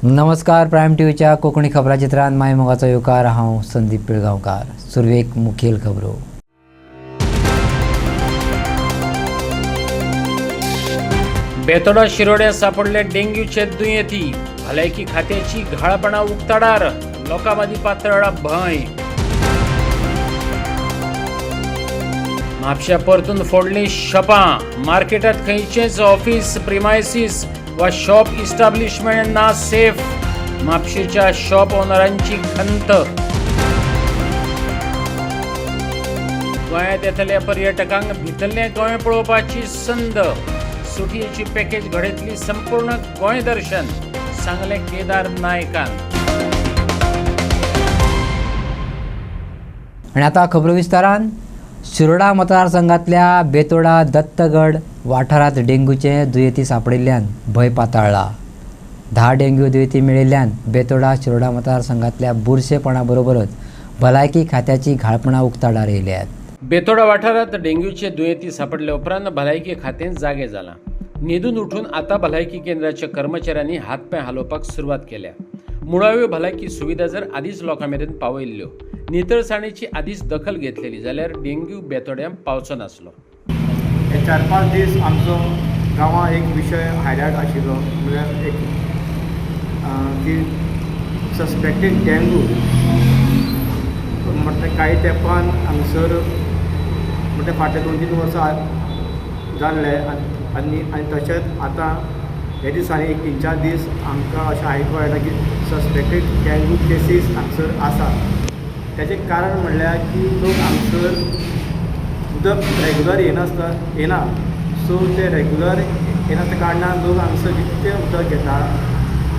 नमस्कार. प्रायम टीव्हीच्या कोकणी खबराचित्रांत माय मोगाचो येवकार. हांव संदीप पिळगांवकार. सुरवेक मुखेल खबरो. बेतोडा शिरोड्यात सापडले डेंग्यूचे दुयेंती. भलायकी खात्याची घाळपणा उक्ताडार. लोकांमदी पातळ्ळा भंय. म्हापश्या परतून फोडली शॉपां. मार्केटात खंयचेच ऑफिस प्रिमायसीस वा शॉप इस्टाब्लिशमेंट ना सेफ. म्हापशेच्या शॉप ओनरांची खंत. गोंयांत येतल्या पर्यटकांक भितरलें गोंय पळोवपाची संद. सुटयेची पॅकेज घडयतली संपूर्ण गोंय दर्शन, सांगलें केदार नायकान. आनी आतां खबरो विस्तारान. शिरोडा मतदारसंघातल्या बेतोडा दत्तगड वाठारांत डेंग्यूचे दुयेंती सांपडिल्ल्यान भंय पाताळ्ळा. 10 डेंग्यू दुयेंती मेळिल्ल्यान बेतोडा शिरोडा मतदारसंघातल्या बुरशेपणा बरोबरच भलायकी खात्याची घाळपणा उक्ताडार येयल्यात. बेतोडा वाठारांत डेंग्यूचे दुयेंती सांपडले उपरांत भलायकी खातें जागे जालां. न्हिदून उठून आतां भलायकी केंद्राच्या कर्मचाऱ्यांनी हातपांय हालोवपाक सुरवात केल्या. मुळाव्यो भलायकी सुविधा जर आदींच लोकां मेरेन पावयल्ल्यो, नितळसाणीची आदींच दखल घेतलेली जाल्यार डेंग्यू बेतोड्यां पावचो नासलो. हे 4-5 दीस आमचो गांवांत एक विशय हायलायट आशिल्लो, म्हळ्यार एक की सस्पेक्टेड डेंग्यू म्हटल्यार कांय तेंपान हांगसर म्हटल्यार फाटले 2-3 वर्सां जाल्ले. आनी तशेंच आतां हे दिसांनी एक 3-4 दीस आमकां अशें आयकूं येता की सस्पेक्टेड डेंग्यू केसीस हांगसर आसा. तेजें कारण म्हणल्यार की लोक हांगसर उदक रेगुलर येना. सो ते रेगुलर येनाच्या कारणान लोक हांगसर विकतें उदक घेता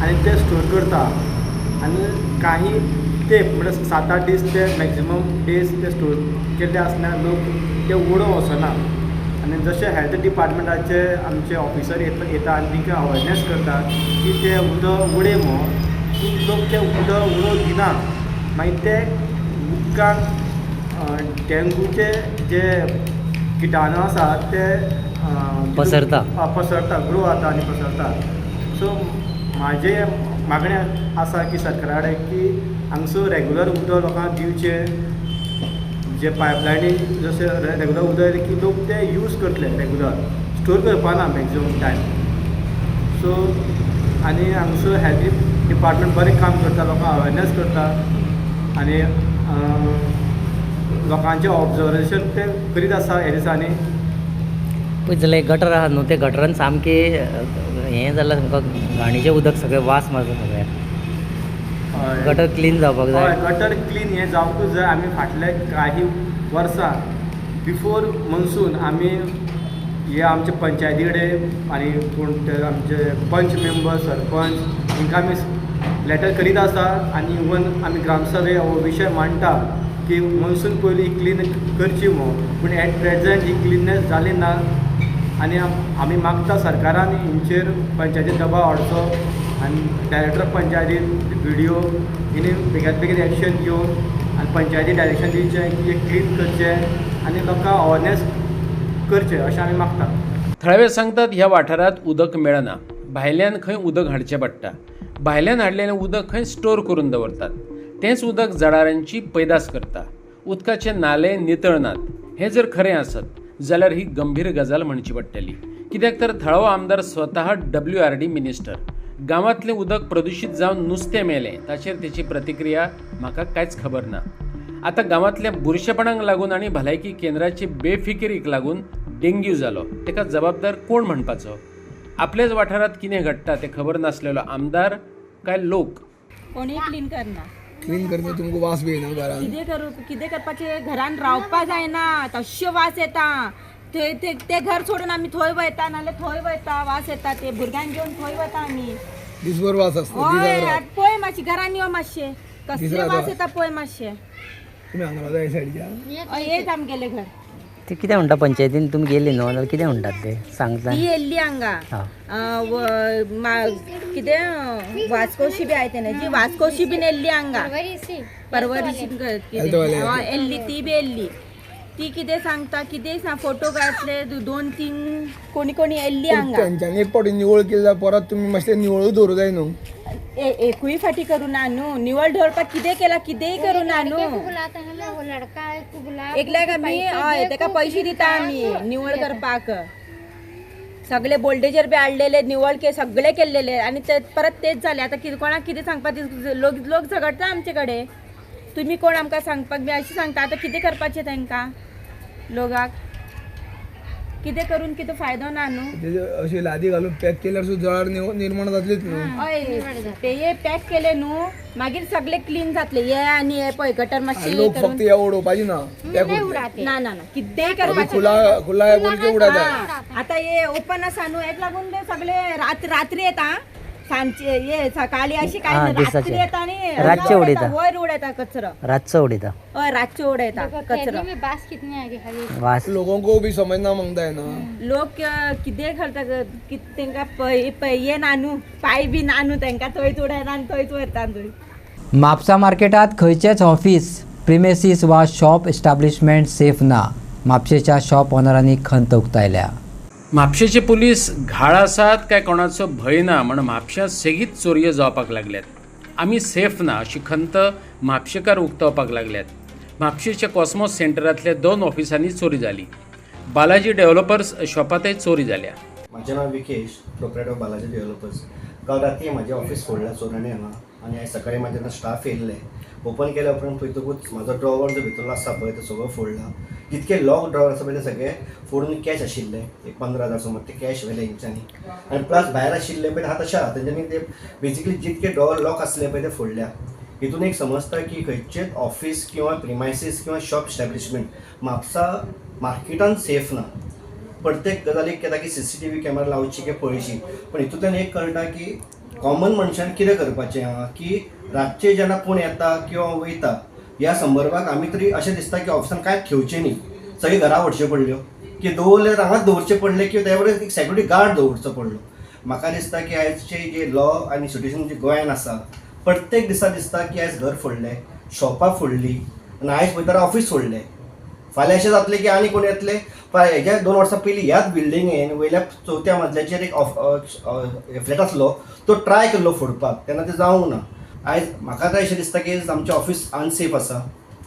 आनी ते स्टोर करता. आनी काही तेंप म्हळ्यार 7-8 दीस ते मॅक्झिमम डेज ते स्टोर केल्ले आसतना लोक ते उडोवंक वचना. आनी जशे हेल्थ डिपार्टमेंटाचे आमचे ऑफिसर येता आनी तांकां अवेरनेस करता की ते उदक उडय म्हणून, लोक ते उदक उडोवंक दिना. मागीर ते उदकांत डेंग्यूचे जे किटाणू आसा ते पसरता, ग्रो जाता आनी पसरता. सो म्हाजें मागणें आसा की सरकारा कडेन की हांगसर रेगुलर उदक लोकांक दिवचें. जे पायपलायनी जशे रेगुलर उदक की लोक ते यूज करतले, रेगुलर स्टोर करपाना मॅक्झिमम टायम. सो आनी हांगसर हेल्थ डिपार्टमेंट बरें काम करता, लोकांक अवेरनेस करता आनी लोकांचें ऑब्जर्वेशन ते करीत आसा हे दिसांनी. पळय जाल्यार गटर आसा न्हू, ते गटरान सामकें हें जालां, तुमकां घाणीचें उदक सगळें वास मारता सगळ्याक. गटर क्लीन जावपाक जाय. गटर क्लीन हें जावपूच जाय. आमी फाटले काही वर्सां बिफोर मनसून आमी हे आमचे पंचायती कडेन आनी कोण ते आमचे पंच मेंबर, सरपंच हांकां आमी लेटर करीत आसा. आनी इवन आमी ग्रामसभे हो विशय मांडटा की मनसून पयलीं क्लीन करची म्हणून. पूण एट प्रेझंट ही क्लिननेस जाली ना. आनी आमी मागता सरकारान हेंचेर पंचायतीन दबाव हाडचो आनी डायरेक्टर ऑफ पंचायतीन व्हिडिओ हिणी बेगीन बेगीन एक्शन घेवन आनी पंचायती डायरेक्शन दिवचें की हे क्लीन करचें आनी लोकांक अवेरनेस करचें अशें आमी मागता. थळावे सांगतात ह्या वाठारांत उदक मेळना. भायल्यान खंय उदक हाडचें पडटा. भायल्यान हाडलेलें उदक खंय स्टोर करून दवरतात. तेंच उदक जळारांची पैदास करता. उदकाचे नाले नितळनात. हें जर खरें आसत जाल्यार ही गंभीर गजाल म्हणची पडटली. कित्याक तर थळावो आमदार स्वता WRD मिनिस्टर. गांवांतलें उदक प्रदुशीत जावन नुस्तें मेलें ताचेर तेची प्रतिक्रिया म्हाका कांयच खबर ना. आतां गांवांतल्या बुरशेपणाक लागून आनी भलायकी केंद्राचे बेफिकिरीक लागून डेंग्यू जालो. तेका जबाबदार कोण म्हणपाचो? आपल्याच वाठारांत कितें घडटा तें खबर नासलेलो आमदार काय लोक? कोणी क्लीन करना. क्लीन करता तुमकां वास बी येना घरान. कितें करपाचें, घरान रावपा जायना, तश्यो वास येता. ते घर सोडून आमी थंय वयता, नाल्यार थंय वयता, वास येता. ते भुरग्यांक घेवन थंय वयता आमी. दिसभर वास आसता. हय, पळय मातशी घरान यो मातशें, कसले वास येता पळय मातशें. तुमी हांगा वता हे सायडीच्या. येत आमगेलें घर. ते कितें म्हणटा पंचायतीन तुमी गेली न्हू, जाल्यार कितें म्हणटात ते सांगता? ती येयल्ली हांगा. कितें वास्कोशी बी आयते न्ही, जी वास्कोशी बीन येयल्ली हांगा. परवरिशी येयल्ली, ती बी येयल्ली. ती कितें सांगता कितें फोटो घातले 2-3 कोणी येल्ली हांगा त्यांच्यानी एक पावटी निवळ केली जाल्यार परत तुम्ही मातशें निवळूय दवरूं जाय न्हू. एकूय फाटी करू ना न्हू निवळ दवरपाक कितें केला कितेंय करू ना न्हू एकल्याक आमी हय ताका पयशे दिता आमी निवळ करपाक सगळे बोल्डेजर बी हाडलेले निवळ सगळे केल्लेले आनी ते परत तेच जाले आतां कोणाक कितें सांगपाक लोक झगडटा आमचे कडेन तुमी कोण आमकां सांगपाक बी अशें सांगता आतां कितें करपाचें तांकां लोकांक कितें करून कितें फायदो ना न्हू. अशी लादी घालून पॅक केल्यार सुद्दां जळार निर्माण जातलीच न्हू. हय ते पॅक केले न्हू मागीर सगळे क्लीन जातले हे आनी हे पळय गटर मातशें लोक फक्त हे उडोवपाची ना पॅक ना ना ना कितेंय करपाचें खुला बोलचे उडयता. आतां हे ओपन आसा न्हू हेक लागून ते सगळे रात्री येता सांजचे हे सकाळी अशी काय नाही, रात्री येता आणि रातचे उडयता. वयर उडयता कचरो रातचो उडयता हय रातचे उडयता कचरो वास लोकांक बी समजना मागताय ना. लोक कितें घालता तांकां हे नानू पाय बी नानू तांकां थंयच उडयता आनी थंयच व्हरता थंय. म्हापसा मार्केटात खंयचेच ऑफिस प्रिमेसीस वा शॉप एस्टाब्लिशमेंट सेफ ना म्हापशेच्या शॉप ओनरांनी खंत उक्तायल्या. म्हापशेचे पुलीस घाळ आसात काय कोणाचो भंय ना म्हण म्हापश्यांत सेगीत चोरयो जावपाक लागल्यात. आमी सेफ ना अशी खंत म्हापशेकार उक्तावपाक लागल्यात. म्हापशेच्या कॉस्मोस सेंटरांतल्या 2 ऑफिसांनी चोरी जाली. बालाजी डेव्हलपर्स शॉपांतय चोरी जाल्या. माझे नाव Vikesh proprietor of Balaji developers. काल रात्री माझे ऑफिस फोडला चोरांनी हांगा आनी आयज सकाळी म्हाजे स्टाफ येयल्ले ओपन केल्या उपरांत पळयतकूच म्हाजो ड्रॉवर जो भितरलो आसा पळय तो सगळो फोडला. जितके लॉक ड्रॉवर आसा पळय ते सगळे फोडून कॅश आशिल्ले एक 15,000 समज ते कॅश व्हेले हेंच्यांनी आनी प्लस भायर आशिल्ले पळय आहा तशें आहा तेंच्यांनी ते बेजिकली जितके ड्रॉवर लॉक आसले पळय ते फोडल्या. हितून एक समजता की खंयचेच ऑफिस किंवा प्रिमायसीस किंवा शॉप एस्टॅब्लिशमेंट म्हापसा मार्केटान सेफ ना. प्रत्येक गजालीक येता की CCTV कॅमेरा लावची की पळयची पण हितूंतल्यान एक कळटा की कॉमन मनशान कितें करपाचें आहा की रातचे जेन्ना कोण येता किंवा वयता ह्या संदर्भात आमी तरी अशें दिसता की ऑफिसान कांय ठेवचें न्ही सगळी घरा व्हरच्यो पडल्यो की दवरले हांगाच दवरचे पडले किंवा त्या बरोबर एक सेक्युरिटी गार्ड दवरचो पडलो. म्हाका दिसता की आयजचे जे लॉ आनी सिट्युएशन जे गोंयान आसा प्रत्येक दिसा दिसता की आयज घर फोडलें शॉपां फोडलीं आनी आयज पळयता ऑफिस फोडलें. फाल्यां अशें जातलें की आनी कोण येतले हेज्या 2 वर्सां पयलीं ह्याच बिल्डिंगेन वयल्या 4थ्या मजल्याचेर एक फ्लॅट आसलो तो ट्राय केल्लो फोडपाक तेन्ना तें जावंक ना. आयज म्हाका तर अशें दिसता की आमचें ऑफिस अनसेफ आसा.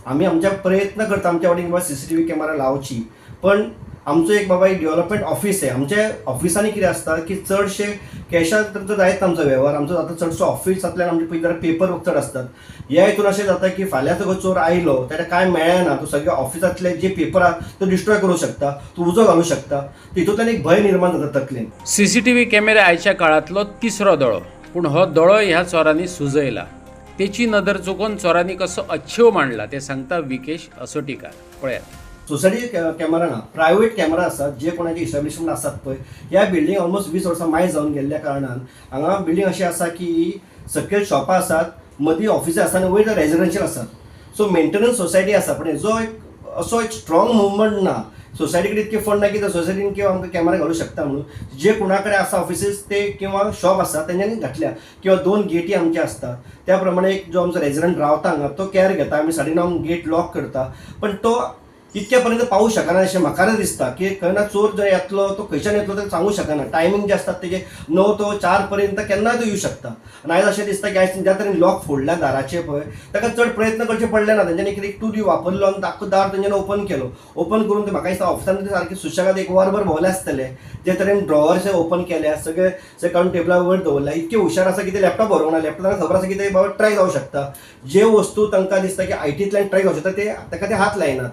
आमी आमच्या प्रयत्न करता आमच्या वाटेन बाबा CCTV कॅमेरा लावची पण आमचो एक बाबा एक डेव्हलपमेंट ऑफिस आहे. आमच्या ऑफिसांनी कितें आसता की चडशे कॅशार तर जायत आमचो वेव्हार आमचो जाता चडसो ऑफिसांतल्यान आमचे पळय जाल्यार पेपर वर्क चड असतात. ह्या हितून अशें जाता की फाल्यां तो चोर आयलो ताका कांय मेळना तूं सगळे ऑफिसांतले जे पेपर आहा तो डिस्ट्रॉय करूं शकता तूं उजो घालूं शकता तितूंतल्यान एक भंय निर्माण जाता तकलेन. CCTV कॅमेरा आयच्या काळांतलो 3रो दोळो पूण हो दोळो ह्या चोरांनी सुजयला. तेची नदर चुकोवन चोरांनी कसो अच्छेव मांडला ते सांगता विकेश असोटीकार. पळयात. सोसायटी कॅमेरा ना प्रायवेट कॅमेरा आसात जे कोणाचे इस्टॅब्लिशमेंट आसात पळय ह्या बिल्डिंग ऑलमोस्ट 20 वर्सां मायज जावन गेल्ल्या कारणान हांगा बिल्डिंग अशी आसा की सकयल शॉपां आसात मदीं ऑफिसां आसा आनी वयर रेजिडेन्शियल आसात. सो मेंटेनन्स सोसायटी आसा पण हेजो एक असो एक स्ट्रॉंग मुवमेंट ना. सोसायटी कडेन इतके फंड ना की त्या सोसायटीन किंवा आमकां कॅमेरा घालूं शकता म्हणून जे कोणा कडेन आसा ऑफिसीस ते किंवा शॉप आसा तेंच्यांनी घातल्या किंवा 2 गेटी आमचे आसता त्या प्रमाणे एक जो आमचो रेजिडेंट रावता हांगा तो कॅर घेता आमी 9:30 गेट लॉक करता पण तो इतक्या पर्यंत पावूंक शकना अशें म्हाका दिसता की खंय चोर जर येतलो तो खंयच्यान येतलो ते सांगूंक शकना. टायमींग जे आसतात तेजे 9 to 4 पर्यंत केन्नाय तो येवं शकता आनी आयज अशें दिसता की आयज ज्या तरेन लॉक फोडल्या दाराचे पळय ताका चड प्रयत्न करचे पडले ना. तेंच्यांनी कितें टूल वापरलो आनी आख्खो दार तेंच्यांनी ओपन केलो. ओपन करून ते म्हाका दिसता ऑफिसान ते सारके सुशेगाद 1 वरभर भोंवले आसतले जे तरेन ड्रॉवर्स ओपन केल्या सगळे काडून टेबला वयर दवरल्या. इतके हुशार आसा की ते लॅपटॉप व्हरूंक ना. लॅपटॉप तांकां खबर आसा की ते बाबा ट्राय जावं शकता. जे वस्तू तांकां दिसता की ITंतल्यान ट्राय जावं शकता ते ताका ते हात लायनात.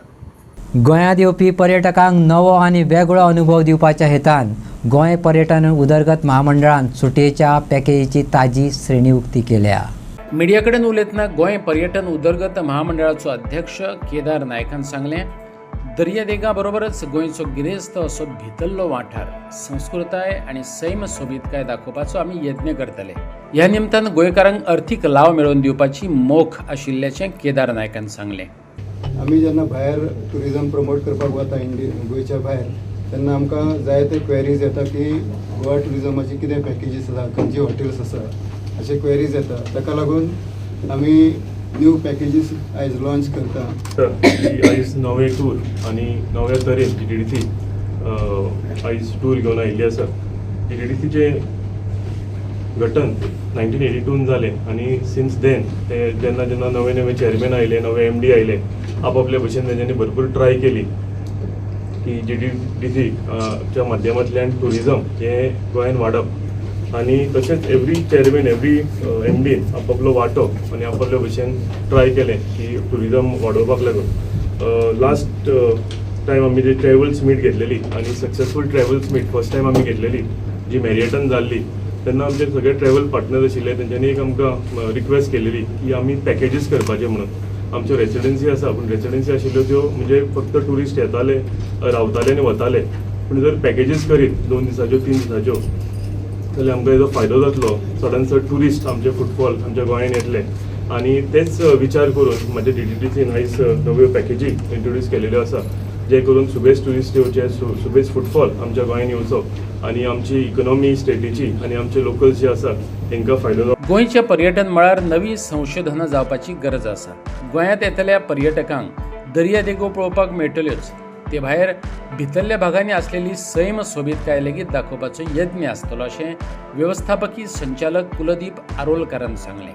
गोंयांत येवपी पर्यटकांक नवो आनी वेगळो अनुभव दिवपाच्या हेतान गोंय पर्यटन उदरगत महामंडळान सुटयेच्या पॅकेजीची ताजी श्रेणी उक्ती केल्या. मिडिया कडेन उलयतना गोंय पर्यटन उदरगत महामंडळाचो अध्यक्ष केदार नायकान सांगलें दर्यादेगा बरोबरच गोंयचो गिरेस्त असो भितरलो वाठार संस्कृताय आनी सैम सोबीतकाय दाखोवपाचो आमी यत्न करतले. ह्या निमतान गोंयकारांक अर्थीक लाव मेळोवन दिवपाची मोख आशिल्ल्याचें केदार नायकान सांगलें. आमी जेन्ना भायर टुरिजम प्रमोट करपाक वता गोंयच्या भायर तेन्ना आमकां जायते क्वेरीज येता की गोवा टुरिजमाची कितें पॅकेजीस आसा खंयची हॉटेल्स आसा अशे क्वेरीज येता. ताका लागून आमी न्यू पॅकेजीस आयज लॉन्च करता. ही आयज नवे टूर आनी नव्या तरेन GTDC आयज टूर घेवन आयिल्ली आसा. GTDCचे गठन 1982 जालें आनी सिन्स देन ते जेन्ना जेन्ना नवे नवे चेअरमॅन आयले, नवे MD आयले, आपापल्या भशेन तेंच्यांनी भरपूर ट्राय केली की GTDC च्या माध्यमांतल्यान टुरिजम हे गोंयांत वाडप आनी तशेंच एवरी चेअरमॅन, एवरी MD आपापलो वांटो आनी आपापल्या भशेन ट्राय केलें की टुरिजम वाडोवपाक लागून. लास्ट टायम आमी जे ट्रॅवल्स मीट घेतलेली आनी successful travels meet first time आमी घेतलेली जी मॅरियटान जाल्ली, तेन्ना आमचे सगळे ट्रॅव्हल पार्टनर आशिल्ले तेंच्यांनी एक आमकां रिक्वेस्ट केलेली की आमी पॅकेजीस करपाचे म्हणून. आमच्यो रेसिडेन्सी आसा पूण रेसिडेन्सी आशिल्ल्यो त्यो म्हणजे फक्त ट्युरिस्ट येताले, रावताले आनी वताले. पूण जर पॅकेजीस करीत 2 दिसाच्यो 3 दिसाच्यो जाल्यार आमकां हेजो फायदो जातलो. चडांत चड ट्युरिस्ट आमचे फुटफॉल आमच्या गोंयांत येतले आनी तेच विचार करून म्हाज्या GTDCन आयज नव्यो पॅकेजी इंट्रोड्यूस केलेल्यो आसा जे करून सुबेज ट्युरिस्ट येवचे, सुबेज फुटफॉल आमच्या गोंयांत येवचो आनी आमची इकॉनॉमी स्टेटीची आनी आमचे लोकल्स जे आसा तांकां फायदो जावचो. गोंयच्या पर्यटन मळार नवी संशोधनां जावपाची गरज आसा. गोंयांत येतल्या पर्यटकांक दर्या देगो पळोवपाक मेळटल्योच, ते भायर भितरल्या भागांनी आसलेली सैम सोबीतकाय लेगीत दाखोवपाचो यत्न आसतलो अशें व्यवस्थापकीय संचालक कुलदीप आरोलकारान सांगलें.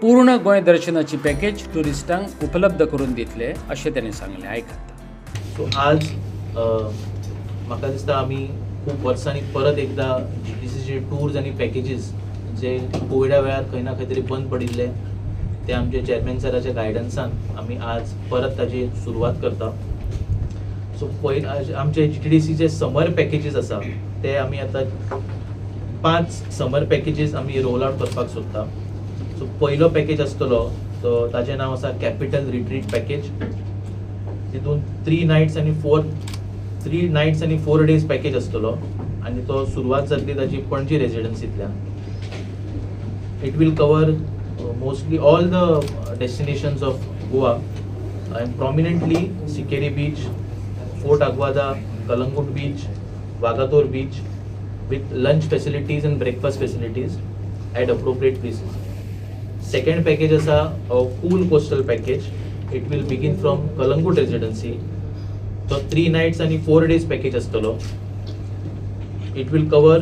पूर्ण गोंय दर्शनाची पॅकेज ट्युरिस्टांक उपलब्ध करून दितले अशें तांणी सांगलें. आयकात. सो आज म्हाका दिसता आमी खूब वर्सांनी परत एकदा GTDCचे टूर्स आनी पॅकेजीस जे कोविडा वेळार खंय ना खंय तरी बंद पडिल्ले ते आमचे चेअरमॅन सराच्या गायडन्सान आमी आज परत ताची सुरवात करता. सो आमचे GTDCचे समर पॅकेजीस आसा ते आमी आतां 5 समर पॅकेजीस आमी रोल आवट करपाक सोदता. सो पयलो पॅकेज आसतलो तो ताचें नांव आसा कॅपिटल रिट्रीट पॅकेज. तितून 3 नायट्स आनी 4 डेज पॅकेज आसतलो आनी तो सुरवात जातली ताची पणजी रेजिडन्सींतल्यान. It will cover mostly all the destinations of Goa and prominently Sinquerim beach, fort Aguada, Calangute beach, Vagator beach with lunch facilities and breakfast facilities at appropriate places. Second package is a cool coastal package. It will begin from Kalangut Residency. So 3 nights and 4 days package astalo. It will cover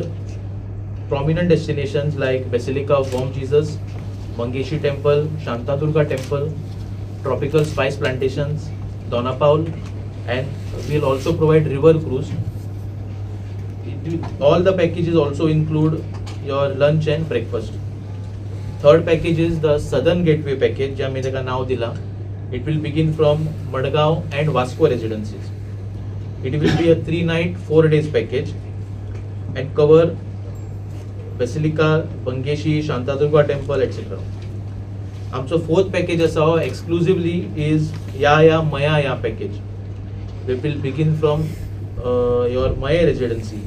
prominent destinations like Basilica of Bom Jesus, Mangeshi Temple, Shantadurga Temple, tropical spice plantations, Donapaul, and we'll also provide river cruise. All the packages also include your lunch and breakfast. Third package is the Southern Gateway package, ज्या मी तेका नाव दिला. It will begin from Madgaon and Vasco residencies. It will be a 3-night 4 days package and cover Basilica, Bangeshi, Shantadurga Temple, etc. आमचो fourth package असा exclusively is Ya Maya Ya package. It will begin from your Maya residency.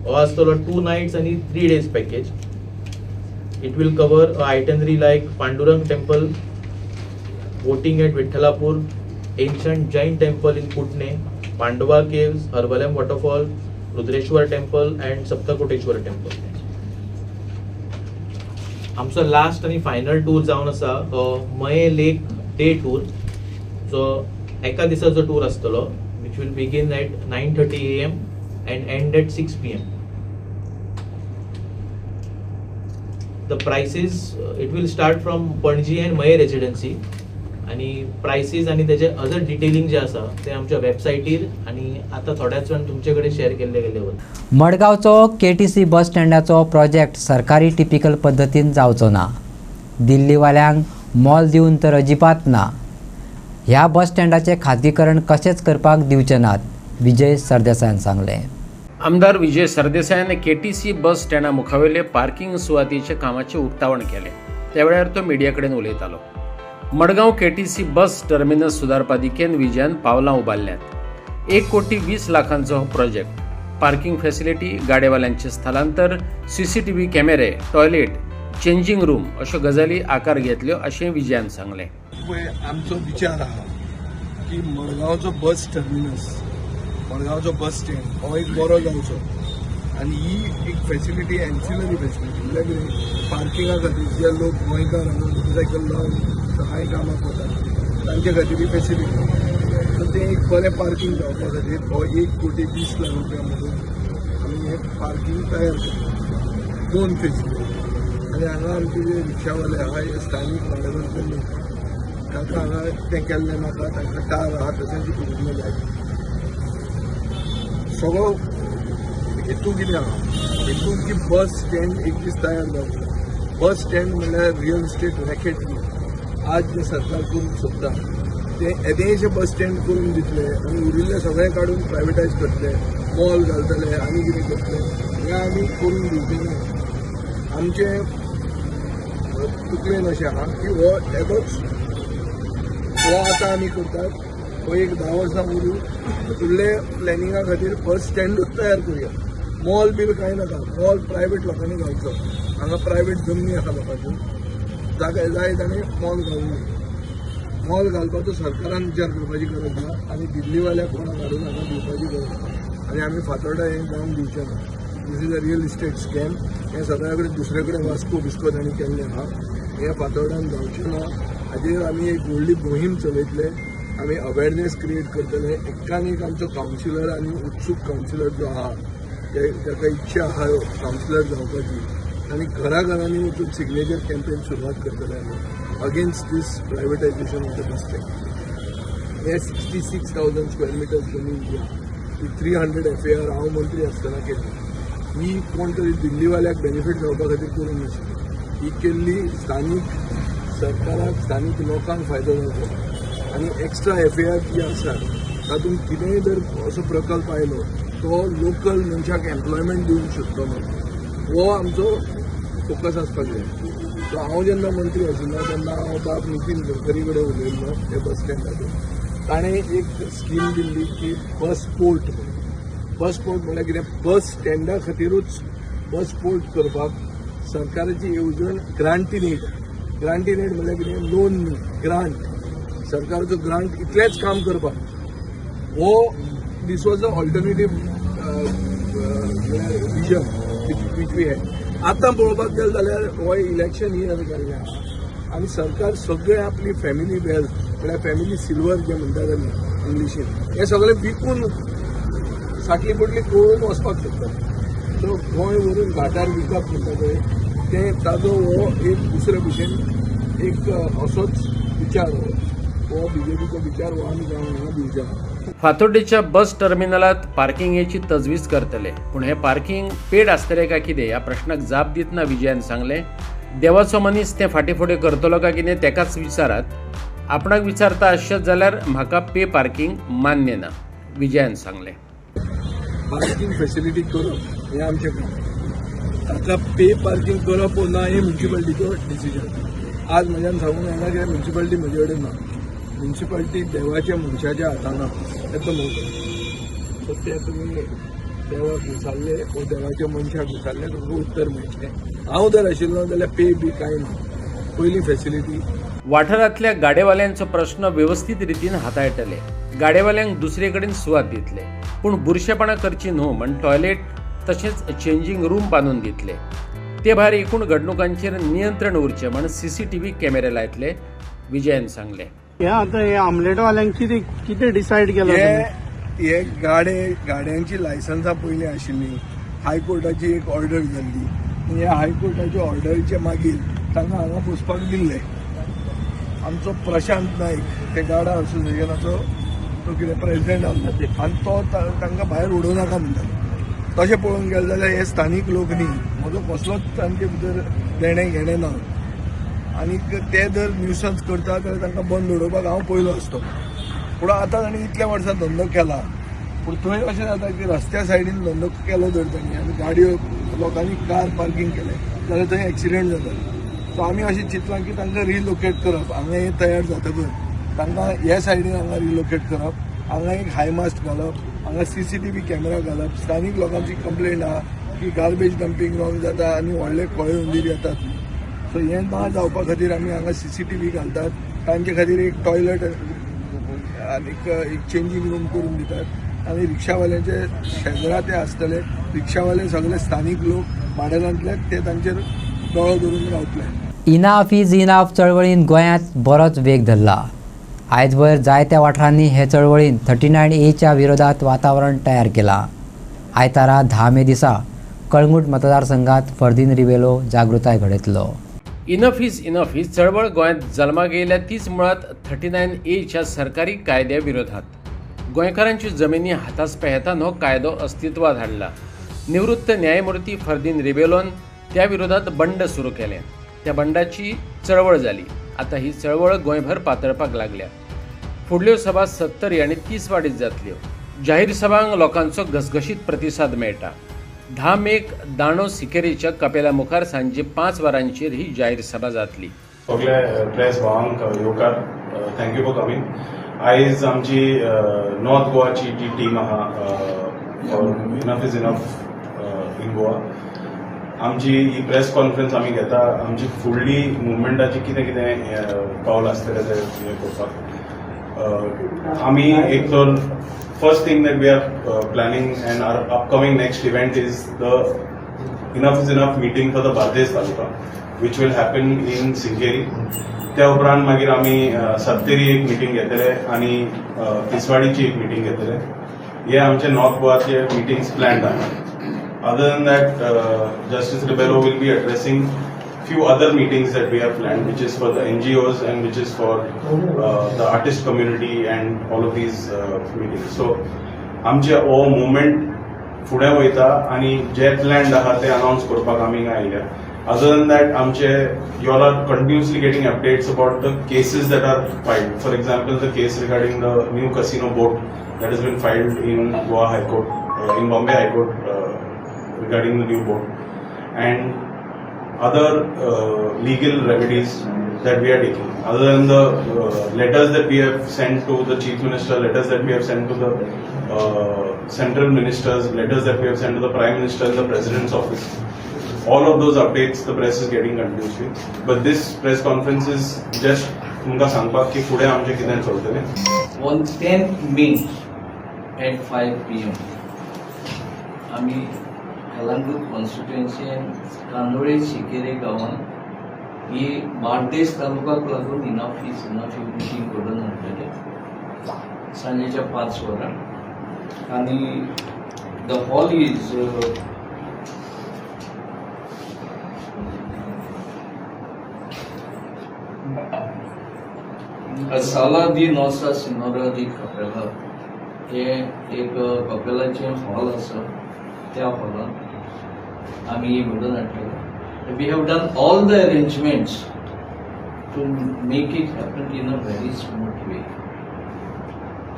Or 2 nights and 3 days package. It will cover an itinerary like Pandurang Temple, boating at Vithalapur, ancient Jain Temple in Putne, Pandava Caves, Harbalem Waterfall, Rudreshwar Temple and Saptakoteshwar Temple. आमचो last आणि final tour जावन आसा मये लेक day tour. So एका दिसाचो tour आसतलो which will begin at 9:30 AM and end at 6 PM. The prices, it will start from Panji and Maye residency आणि prices आणि त्याचे अदर डिटेलिंग जे आसा ते आमच्या वेबसायटीर आणि आता थोड्याच वेळान तुमचे कडेन शेअर केल्ले गेले वता. मडगांवचो KTC बस स्टँडाचो प्रोजेक्ट सरकारी टिपिकल पद्दतीन जावचो ना. दिल्लीवाल्यांक मोल दिवन तर अजिबात ना. ह्या बस स्टँडाचे खाजगीकरण कशेंच करपाक दिवचे नात, विजय सरदेसायान सांगलें. आमदार विजय सरदेसायान KTC बस स्टँडा मुखावेले पार्किंग सुवातीचे कामाचे उक्तावण केले. त्यावेळार तो मिडिया कडेन उलयतालो. मडगांव KTC बस टर्मिनस सुदारपादिकेन विजयान पावलां उबारल्यात. 1,20 लाखांचो हो प्रोजेक्ट. पार्किंग फॅसिलिटी, गाडेवाल्यांचे स्थलांतर, CCTV कॅमेरे, टॉयलेट, चेंजिंग रूम अश्यो गजाली आकार घेतल्यो अशें विजयान सांगलें. आमचो विचार आहा की मडगांवचो बस टर्मिनस, मडगांवचो बस स्टँड हो एक बरो जावचो आनी ही एक फॅसिलिटी एन्सिलरी फॅसिलिटी म्हणजे पार्किंगा खातीर जे लोक गोंयकार हांगा मोटरसायकल लावन सकाळीं कामाक वतात तांचे खातीर फेसिलिटी सो तें एक बरें पार्किंग जावपा खातीर हो 1,20,00,000 रुपया म्हणून आमी हें पार्किंग तयार केलें 2 फेजींनी. आनी हांगा आमचे जे रिक्षावाले आहा हे स्थानीक भाडेवंतनी तांकां हांगा तें केल्लें नाका, तांकां कार आहा तशेंच करूंक जाय. सगळो हेतू कितें आहा हेतू की बस स्टँड एक दीस तयार जावचो. बस स्टँड म्हणल्यार रियल इस्टेट रॅकेट आज जे सरकार करूंक सोदता ते येदेशे बस स्टँड करून दितले आनी उरिल्ले सगळे काडून प्रायवेटायज करतले, मॉल घालतले आनी कितें करतले हें आमी करून दिवचें ना. आमचे तुकलेन अशें आहा की हो येदोच हो आतां आमी करतात हो एक 10 वर्सां उरू फुडले प्लॅनिंगा खातीर बस स्टँडूच तयार करुया. मॉल बील कांय नाका, मॉल प्रायवेट लोकांनी घालचो. हांगा प्रायवेट जमनी आसा लोकांच्यो जागा जाय ताणें मॉल घालूं. मॉल घालपाचो सरकारान विचार करपाची गरज ना आनी दिल्लीवाल्याक कोणाक हाडून हांगा दिवपाची गरज ना आनी आमी फातोर्डा हें जावन दिवचें ना. This is a real estate scam. हें सगळ्या कडेन दुसरे कडेन वास्को बिस्को तांणी केल्लें आहा. हें फातोर्डान जावचें ना. हाजेर आमी एक व्हडली मोहीम चलयतले. आमी अवेरनेस क्रिएट करतले. एकान एक आमचो कावन्सिलर आनी उत्सूक कावन्सिलर जो आहा ताका इच्छा आहा कावन्सिलर जावपाची आनी घरांनी वचून सिग्नेचर कॅम्पेन सुरवात करतले आमी against this privatisation of the bus stand. हे 66,000 स्क्वेअर मिटर्स जमीन जी आहा ती 300 FAR हांव मंत्री आसतना केल्ली. ही कोण तरी दिल्लीवाल्याक बेनिफीट जावपा खातीर करूंक नाशिल्ली. ही केल्ली स्थानीक सरकाराक स्थानीक लोकांक फायदो जावचो आनी एक्स्ट्रा FAR जी आसा तातूंत कितेंय जर असो प्रकल्प आयलो तो लोकल मनशाक एम्प्लॉयमेंट दिवंक शकतलो हो आमचो फोकस आसपाक जाय. सो हांव जेन्ना मंत्री आशिल्लो तेन्ना हांव बाब नितीन गडकरी कडेन उलयल्लो हे बस स्टँडाचेर. ताणें एक स्कीम दिल्ली की बस पोर्ट म्हणून. बस पोर्ट म्हळ्यार कितें बस स्टँडा खातीरूच बस पोर्ट करपाक सरकाराची येवजण ग्रांटीनेट. ग्रांटीनेट म्हळ्यार कितें लोन न्ही ग्रांट. सरकाराचो ग्रांट इतलेंच काम करपाक हो this was a alternative vision which we had. आतां पळोवपाक गेले जाल्यार हो इलेक्शन इयर जाल्लें आहा आनी सरकार सगळे आपली फॅमिली वेल्थ म्हळ्यार फॅमिली सिल्वर जे म्हणटात आमी इंग्लिशीन हें सगळें विकून साटली पडली कळून वचपाक सोदता. सो गोंय व्हरून घाटार विकप म्हणटा पळय तें ताजो हो एक दुसरे भशेन एक असोच विचार हो BJPचो विचार हो आमी जावन हांगा दिवचे ना. फातोर्डेच्या बस टर्मिनलात पार्किंगेची तजवीज करतले पूण हे पार्किंग पेड आसतलें काय कितें ह्या प्रश्नाक जाप दितना विजयान सांगलें देवाचो मनीस तें फाटीफुडें करतलो काय कितें तेकाच विचारात. आपणाक विचारता आसत जाल्यार म्हाका पे पार्किंग मान्य ना विजयान सांगलें. पार्किंग फेसिलिटी करप हें आमचें काम. ताका पे पार्किंग करप ना हें म्युन्सिपाल्टीचो डिसिजन. आज म्हज्यान सांगून येना की म्युन्सिपाल्टी म्हजे कडेन ना. म्युन्सिपाल्टी देवाच्या मनशाच्या हातान येतो म्हणून सो ते तुमी देवाक विचारले वो देवाच्या मनशाक विचारले तुमकां उत्तर मेळटलें. हांव जर आशिल्लो जाल्यार पे बी कांय ना. पयली फेसिलिटी. वाठारांतल्या गाडेवाल्यांचो प्रश्न व्यवस्थीत रितीन हाताळटले. गाडेवाल्यांक दुसरे कडेन सुवात दितले पूण बुरशेपणां करची न्हू म्हण टॉयलेट तशेंच चेंजिंग रूम बांदून दितले. ते भायर एकूण घडणुकांचेर नियंत्रण उरचें म्हण CCTV कॅमेरे लायतले विजयान सांगलें. हे आता हे आमलेटवाल्यांक कितें डिसायड केलां? हे गाड्यांची लायसन्सां पयलीं आशिल्लीं. हायकोर्टाची एक ऑर्डर जाल्ली आनी ह्या हायकोर्टाच्या ऑर्डरीचे मागीर तांकां हांगा बसपाक दिल्ले. आमचो प्रशांत नायक ते गाडा असोसिएशनाचो तो कितें प्रेसिडेंट आसलो आनी तो तांकां भायर उडोवं नाका म्हणटालो. तशें पळोवंक गेलें जाल्यार हे स्थानीक लोक न्ही म्हजो कसलोच तांचे भितर देणें घेणें ना आनी ते जर न्यूसन्स करता जाल्यार तांकां बंद उडोवपाक हांव पयलो आसतो. पूण आतां तांणी इतल्या वर्सां धंदो केला पूण थंय अशें जाता की रस्त्या सायडीन धंदो केलो जर तांणी आनी गाडयो लोकांनी कार पार्किंग केलें जाल्यार थंय एक्सिडेंट जाता. सो आमी अशें चिंतलां की तांकां रिलोकेट करप. हांगा हें तयार जातकच तांकां ह्या सायडीन हांगा रिलोकेट करप. हांगा एक हाय मास्ट घालप. हांगा CCTV कॅमेरा घालप. स्थानीक लोकांची कंप्लेंट आहा की गार्बेज डंपिंग रॉंग जाता आनी व्हडले कळे हुंदीर येतात. सो हें ना जावपा खातीर आमी हांगा CCTV घालतात. तांचे खातीर एक टॉयलेट आनी एक चेंजींग रूम करून दितात आनी रिक्षावाल्यांचे शेजरा ते आसतले. रिक्षावाले सगळे स्थानीक लोक भाडेरांतले ते तांचेर दोळो धरून रावतले. इनाफ इज इनाफ चळवळीन गोंयांत बरोच वेग धरला. आयजभर जायत्या वाठारांनी हे चळवळीन 39A विरोधात वातावरण तयार केला. आयतारा 10 मे दिसा कळंगूट मतदारसंघात फर्दीन रिबेलो जागृताय घडयतलो. इनफ ही चळवळ गोंयांत जल्माक येयल्या तीच मुळात 39A सरकारी कायद्या विरोधात. गोंयकारांच्यो जमिनी हातास पेहतान हो कायदो अस्तित्वात हाडला. निवृत्त न्यायमूर्ती फर्दीन रिबेलोन त्या विरोधात बंड सुरू केलें. त्या बंडाची चळवळ जाली. आता ही चळवळ गोंयभर पातळपाक लागल्या. फुडल्यो सभा 70 आनी 30 वाडीत जातल्यो. जाहीर सभांक लोकांचो घसघशीत प्रतिसाद मेळटा. 10 मेक दाणो सिकेरीच्या कपेला मुखार सांजे 5 वरांचेर ही जाहीर सभा जातली. सगळे प्रेस भावांक येवकार थँक्यू फॉर कमिंग. आयज आमची नॉर्थ गोवाची जी टीम आहा enough is enough in Goa. आमची ही प्रेस कॉन्फरन्स आमी घेता आमची फुडली मुवमेंटाची कितें कितें पावल आसतलें तें हें करपाक. आमी एक तर first thing that we are planning and our upcoming next event is the Enough is Enough meeting for the Bardesh Taluka, which will happen in Sinkeri. त्या उपरांत मागीर आमी सत्तेरी एक मिटींग घेतले आनी तिसवाडीची एक मिटींग घेतले. हे आमचे नॉर्थ गोवाचे मिटींग्स प्लॅन्ड आहा. Other than that, Justice Ribello will be addressing few other meetings that we have planned, which is for the NGOs and which is for the artist community and all of these meetings. So, आमचे हो movement फुडें वयता आनी जे planned आहा ते announce करपाक आमी आयल्या. Other than that, आमचे you all are continuously getting updates about the cases that are filed. For example, the case regarding the new casino board that has been filed in Goa High Court, in Bombay High Court, regarding the new board, and other legal remedies that we are taking. Other than the letters that we have sent to the Chief Minister, letters that we have sent to the central ministers, letters that we have sent to the Prime Minister and the President's office. All of those updates the press is getting continuously. But this press conference is just तुमकां सांगपाक की फुडें आमचें कितें चलतलें. On 10th May at 5 PM आमी कलंगूट कॉन्स्टिट्युएन्सीन कांदोळे शिकेरे गांवांत ही बार्देस तालुकाक लागून enough is enough he meeting घडोवन हाडटले सांजेच्या 5 वरां. आनी द हॉल इज साला दी नोसा सिनोरा दी कपेला. हे एक कपेलाचें हॉल आसा. त्या हॉलांत आमी घडोवन हाडटले. We have done all the arrangements to make it happen in a very smooth way.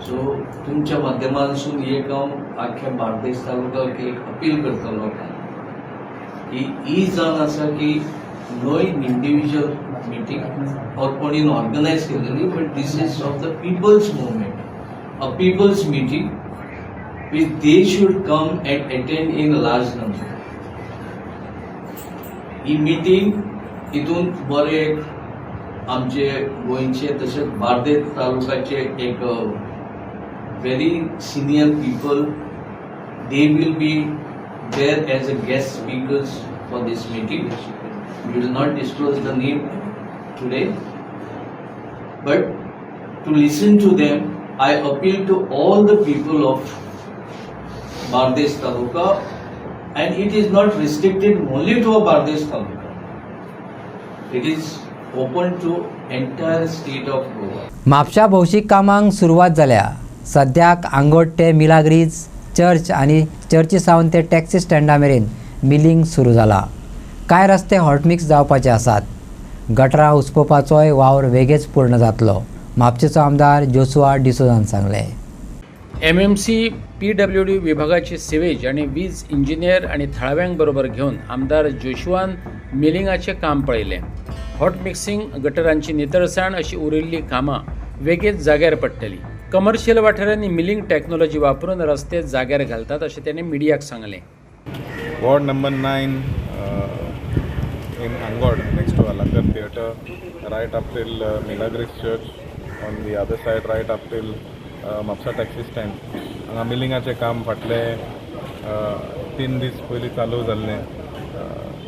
So तुमच्या माध्यमांतसून एक हांव आख्या बार्देस तालुक्याक एक अपील करता लोकांक की ही जावन आसा की नो इंडिविज्युअल मीटिंग और कोणीन ऑर्गनायज केलेली, but this is of the people's movement, a people's meeting which they should come and attend in large number. ही मीटिंग हितून बरे आमचे गोंयचे तशेंच बार्देस तालुकाचे एक very senior people, they will be there as a guest speakers for this meeting. We will not disclose the name today, but to listen to them, I appeal to all the people of Bardesh Taluka, and it is not restricted only to a Bardesh Taluka. It is open to entire state of Goa. Mapusa भौशीक कामांक सुरवात जाल्या. सद्याक आंगोट ते मिलाग्रीज church आनी चर्ची सावन ते taxi स्टँडा मेरेन मिलिंग सुरू जाला. कांय रस्ते हॉटमिक्स जावपाचे आसात. गटरां उसपोवपाचोय वावर बेगीच पूर्ण जातलो. म्हापशेचो आमदार जोसुआ डिसोजान सांगले. MMC PWD विभागाची सिवेज आणि वीज इंजिनियर आणि थळाव्यांक बरोबर घेऊन आमदार जोशुआन मिलिंगाचें काम पळयलें. हॉट मिक्सिंग, गटरांची नितळसाण अशी उरिल्ली कामां वेगळेच जाग्यार पडटली. कमर्शियल वाठारांनी मिलिंग टॅक्नॉलॉजी वापरून रस्ते जाग्यार घालतात अशें ताणें मिडियाक सांगलें. Ward number 9 in Angod, next to Alankar Theatre, right up till Milagris Church, on the other side right up till Mapusa taxi stand हांगा मिलिंगाचें काम फाटले 3 दीस पयलीं चालू जाल्लें.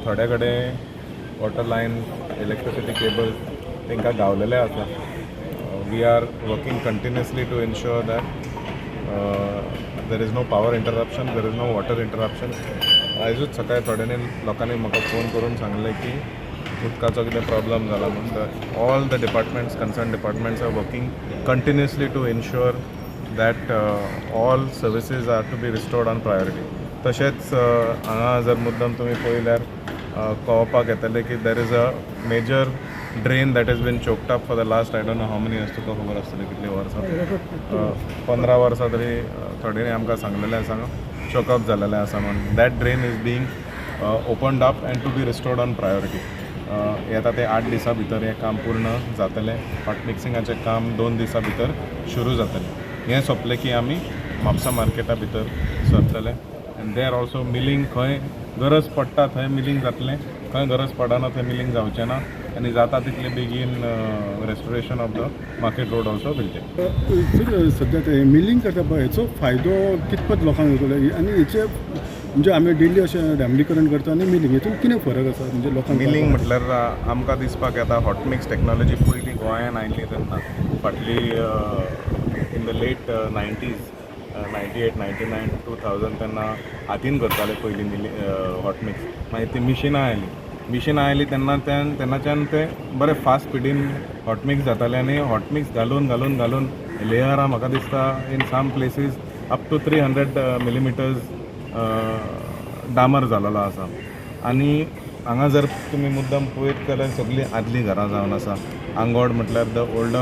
थोड्या कडेन वॉटर लायन इलेक्ट्रिसिटी केबल्स तांकां गावलेले आसा. We are working continuously to ensure that there is no power interruption, there is no water interruption. आयजूच सकाळी थोड्यांनी लोकांनी म्हाका फोन करून सांगलें की उदकाचो कितें प्रॉब्लम जाला म्हणून. All the departments, concern departments are working continuously to ensure that all services are to be restored on priority. तशेंच हांगा जर मुद्दम तुमी पळयल्यार कळोवपाक येतलें की there is a major drain that is been choked up for the last I don't know how many years. तुका खबर आसतली कितली वर्सां, 15 वर्सां तरी थोड्यांनी आमकां सांगलेलें आसा चोकअप जालेलें आसा म्हणून. That drain is being opened up and to be restored on priority. येता ते 8 दिसां भितर हें काम पूर्ण जातलें. हॉट मिक्सिंगाचें काम 2 दिसां भितर सुरू जातलें. हें सोंपलें की आमी म्हापसा मार्केटा भितर सरतले. एंड देर ऑल्सो मिलींग खंय गरज पडटा थंय मिलींग जातलें, खंय गरज पडना थंय मिलींग जावचें ना. आनी जाता तितले बेगीन restoration of the market road also will take. सध्या ते मिलींग करता पळय हेचो फायदो कितपत लोकांक जातलो आनी हेचे म्हणजे आमी डेली अशें डांबरीकरण करता आनी मिलींग हेतून कितें फरक आसा म्हणजे लोकांक? मिलींग म्हटल्यार आमकां दिसपाक येता हॉट मिक्स टॅक्नोलॉजी पयलीं गोंयांत आयिल्ली तेन्ना फाटली इन द लेट 90s 98, 99, 2000 तेन्ना हातीन करताले पयलीं हॉट मिक्स. मागीर ती मिशिनां आयली तेन्नाच्यान ते बरें फास्ट स्पिडीन हॉट मिक्स जाताले आनी हॉट मिक्स घालून घालून घालून लेयरां म्हाका दिसता in some places up to 300 millimetres डामर जालोलो आसा. आनी हांगा जर तुमी मुद्दम पळयत जाल्यार सगळीं आदलीं घरां जावन आसा. आंगोड म्हटल्यार the old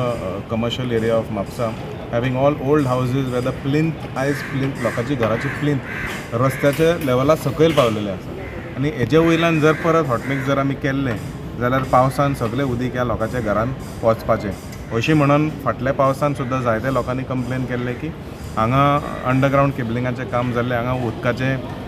commercial area of Mapusa having all old houses where the plinth लोकांची घराची प्लिंथ रस्त्याच्या लेवला सकयल पावलेले आसा. आनी हेजे वयल्यान जर परत हॉटमिक्स जर आमी केल्लें जाल्यार पावसान सगळें उदीक ह्या लोकांच्या घरांत वचपाचें. अशें म्हणून फाटल्या पावसान सुद्दां जायते लोकांनी कंप्लेन केल्लें की हांगा अंडरग्रावंड केबलिंगाचें काम जाल्लें, हांगा उदकाचें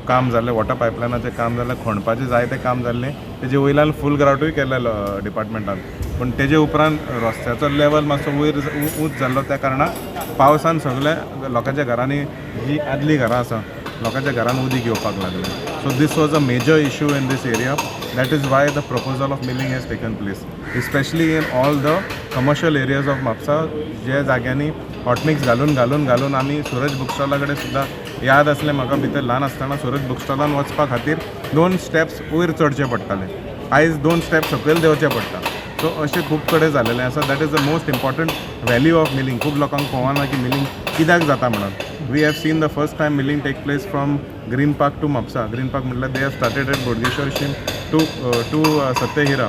काम जाल्लें, वॉटर पायपलायनाचें काम जाल्लें, खणपाचें जायतें काम जाल्लें. तेजे वयल्यान फूल ग्रावटूय केल्लें डिपार्टमेंटान. पूण तेजे उपरांत रस्त्याचो लेवल मातसो वयर उंच जाल्लो त्या कारणान पावसान सगळ्या लोकांच्या घरांनी जी आदलीं घरां आसा लोकांच्या घरांत उदीक येवपाक लागलें. So this was a major issue in this area. That is why the proposal of milling has taken place especially in all the commercial areas of Mapusa. जे जाग्यांनी हॉटमिक्स घालून घालून घालून आमी सूरज बूक स्टॉला कडेन सुद्दां याद आसलें म्हाका भितर ल्हान आसतना सूरज बूक स्टॉलान वचपा खातीर 2 स्टेप्स वयर चडचे पडटाले. आयज 2 स्टेप्स सकयल देंवचें पडटा. सो अशें खूब कडेन जालेलें आसा. That is the most important value of milling. खूब लोकांक कळना की मिलींग कित्याक जाता म्हणून. We have seen the first time milling take place from green park to Mapusa. Green park म्हटल्यार they have started at Bodgeshwar शीम टू सत्यहिरा.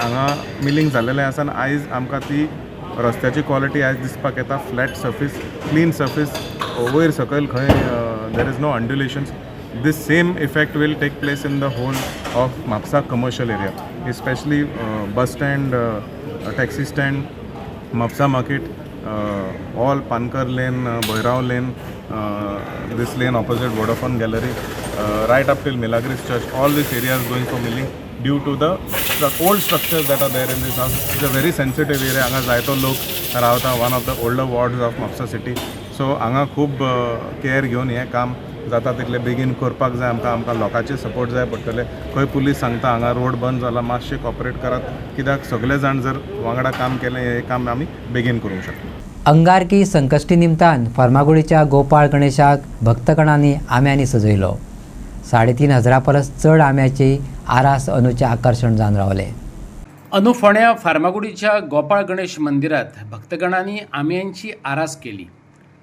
हांगा मिलींग जाल्लेलें आसा आनी आयज आमकां ती रस्त्याची क्वॉलिटी आयज दिसपाक येता. फ्लॅट सर्फीस, क्लीन सर्फीस, वयर सकयल खंय there is no undulations. This same effect will take place in the whole of Mapsa commercial area, especially bus stand, taxi stand, Mapsa market, all Pankar lane, Boirao lane, this lane opposite Vodafone Gallery, right up till Milagris Church. All this area is going for milling due to the old structures that are there in this house. It's a very sensitive area. Anga जायतो लोक रावता, one of the older wards of Mapsa city. So हांगा खूब care घेवन हें काम जाता तितले बेगीन करपाक जाय. आमकां लोकांचे सपोर्ट जाय पडटले. खंय पुलीस सांगता हांगा रोड बंद जाला, मातशें कॉपरेट करात, कित्याक सगळे जाण जर वांगडा काम केलें हें काम आमी बेगीन करूंक शकता. अंगारकी संकश्टी निमतान फार्मागुडीच्या गोपाळ गणेशाक भक्तगणांनी आंब्यांनी सजयलो. 3500 परस चड आंब्याची आरास अंदूचें आकर्शण जावन रावलें. अंदू फोंड्या फार्मागुडीच्या गोपाळ गणेश मंदिरात भक्तगणांनी आंब्यांची आरास केली.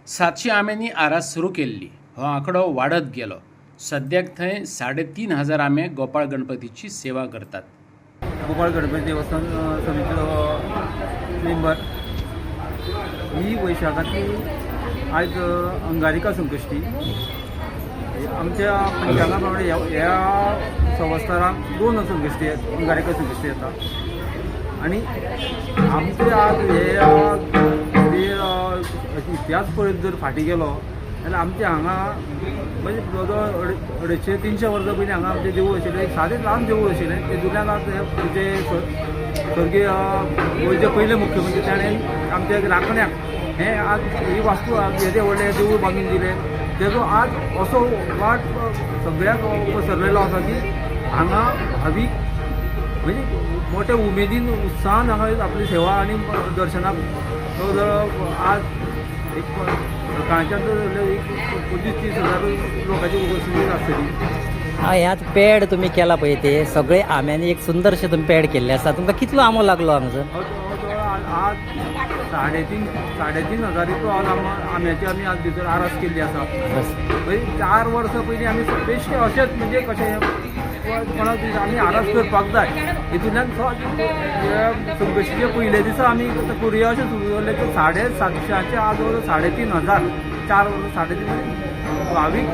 700 आंब्यांनी आरास सुरू केल्ली. हो आंकडो वाडत गेलो. सद्याक थंय 3500 आंबे गोपाळ गणपतीची सेवा करतात. गोपाळ गणपती देवस्थान समितीचो मेंबर. ही वैशाखाची आयज अंगारिका संकश्टी. आमच्या पंचांगा प्रमाणे ह्या संवत्सराक 2 संकश्टी अंगारिका संकश्टी येता. आनी आमचे आज हे इतिहास पळयत जर फाटीं गेलो जाल्यार आमचे हांगा म्हणजे जवळ 250-300 वर्सां पयलीं हांगा आमचें देवूळ आशिल्लें. सादें ल्हान देवूळ आशिल्लें. तेतूंतल्यान आज जे स्वर्गीय गोंयचे पयले मुख्यमंत्री ताणें आमच्या राखण्याक हें आज ही वास्तू हेजें व्हडलें देवूळ बांदून दिलें. तेजो आज असो वाट सगळ्याक पसरलेलो आसा की हांगा भावीक म्हणजे मोठ्या उमेदीन उत्साहान हांगा आपली सेवा आनी दर्शनाक जवळ आज एक सकाळच्यान एक 25-30 लोकांची उपस्थिती आसतली. ह्यात पॅड तुमी केला पळय ते सगळे आंब्यांनी एक सुंदरशे तुम्ही पॅड केल्ले आसा. तुमकां कितलो आंबो लागलो हांगासर? आज 3,500 आंब्याची आमी आज भितर आरास केल्ली आसा. 4 वर्सां पयलीं आमी बेश्टे अशेंच म्हणजे कशें कोणाक आमी आरास करपाक जाय हितूंतल्यान संकश्टीचे पयले दिसा आमी करुया अशें सुरू जालें की 750 आज जवळ 3,500 4 वर्सां 3,500 भावीक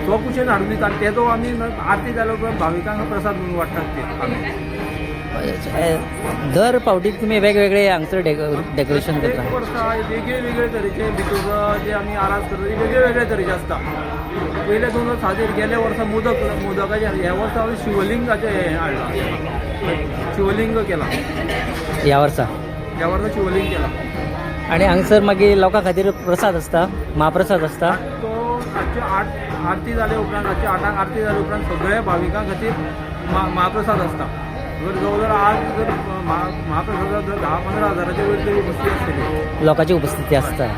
स्वकुशेन हाडून दिता आनी तेजो आमी आरती जाल्या उपरांत भाविकांक प्रसाद म्हणून वाडटात ते. दर फावटीक तुमी वेगवेगळे हांगसर डेकोरेशन करता? एक वर्सा वेगळे तरेचे भितर जे आमी आरास करता ते वेगळे तरेचे आसता. पयले 2 वर्स खातीर गेल्या वर्सा मोदकाचे ह्या वर्सा हांवें शिवलिंगाचें हें हाडलां. शिवलिंग केला ह्या वर्सा शिवलिंग केला. आणि हांगसर मागीर लोकां खातीर प्रसाद आसता, महाप्रसाद आसता. तो रातचे 8 आरती जाले उपरांत रातचे 8 आरती जाले उपरांत सगळ्या भाविकां खातीर महाप्रसाद आसता. जवळ आज जर महाप्रसादात 10-15 हजाराच्या वयर तरी उपस्थिती आसतली, लोकांची उपस्थिती आसता.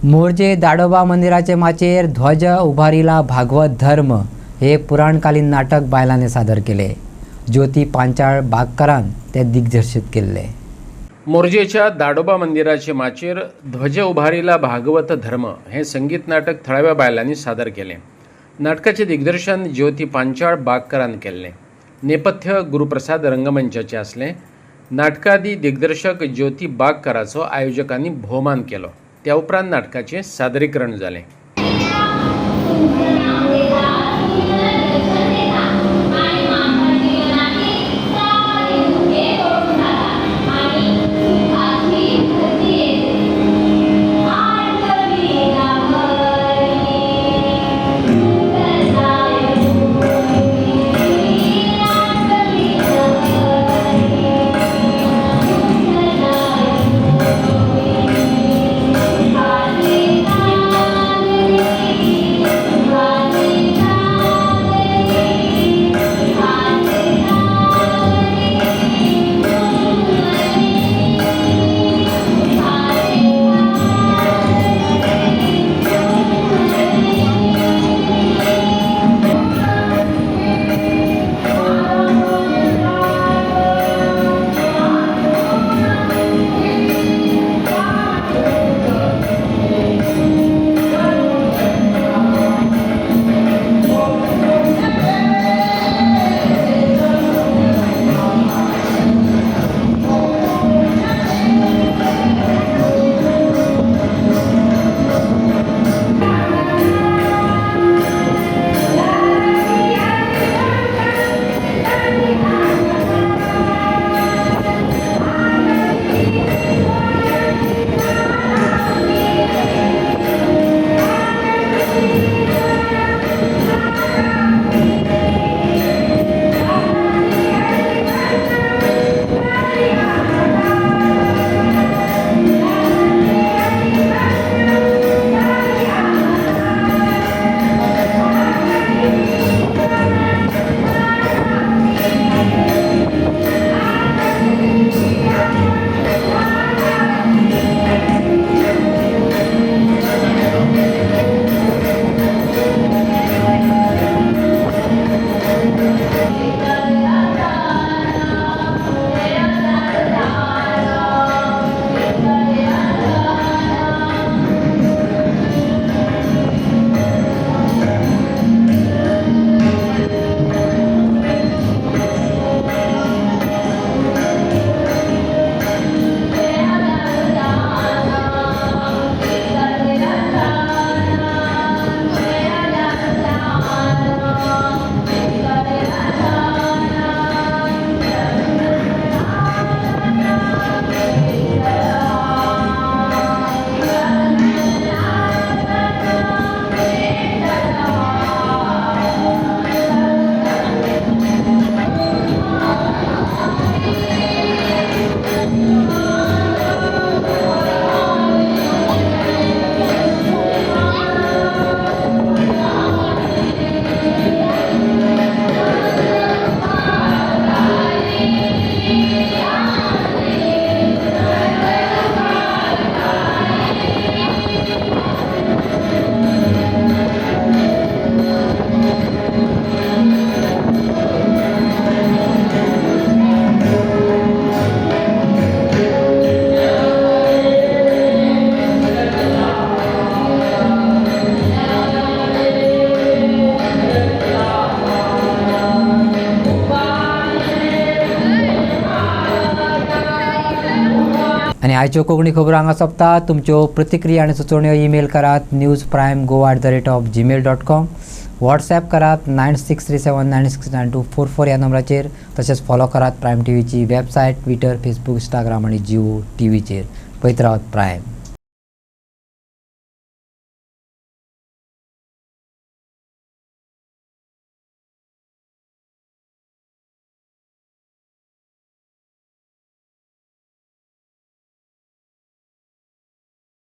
मोरजे दाडोबा मंदिराचे माचेर ध्वज उभारिला भागवत धर्म हे पुराणकालीन नाटक बायलांनी सादर केले. ज्योती पांचाळ बागकारान ते दिग्दर्शित केले. मोरजेच्या दाडोबा मंदिराचे माचेर ध्वज उभारिला भागवत धर्म हे संगीत नाटक थळाव्या बायलांनी सादर केले. नाटकाचे दिग्दर्शन ज्योती पांचाळ बागकारान केल्ले. नेपथ्य गुरुप्रसाद रंगमंचाचे असले. नाटकादी दिग्दर्शक ज्योती बागकाराचो आयोजकांनी भोवमान केलो. त्या उपरांत नाटकाचे सादरीकरण जालें. आनी आयच्यो कोंकणी खबरो हांगा सोंपता. तुमच्यो प्रतिक्रिया आनी सुचोवण्यो ईमेल करात newsprimegoa@gmail.com. व्हॉट्सॲप करात 9637969244 ह्या नंबराचेर. तशेंच फॉलो करात प्रायम टीव्हीची वेबसायट, ट्विटर, फेसबूक, इंस्टाग्राम आनी जिओ टीव्हीचेर. पळयत रावत प्रायम.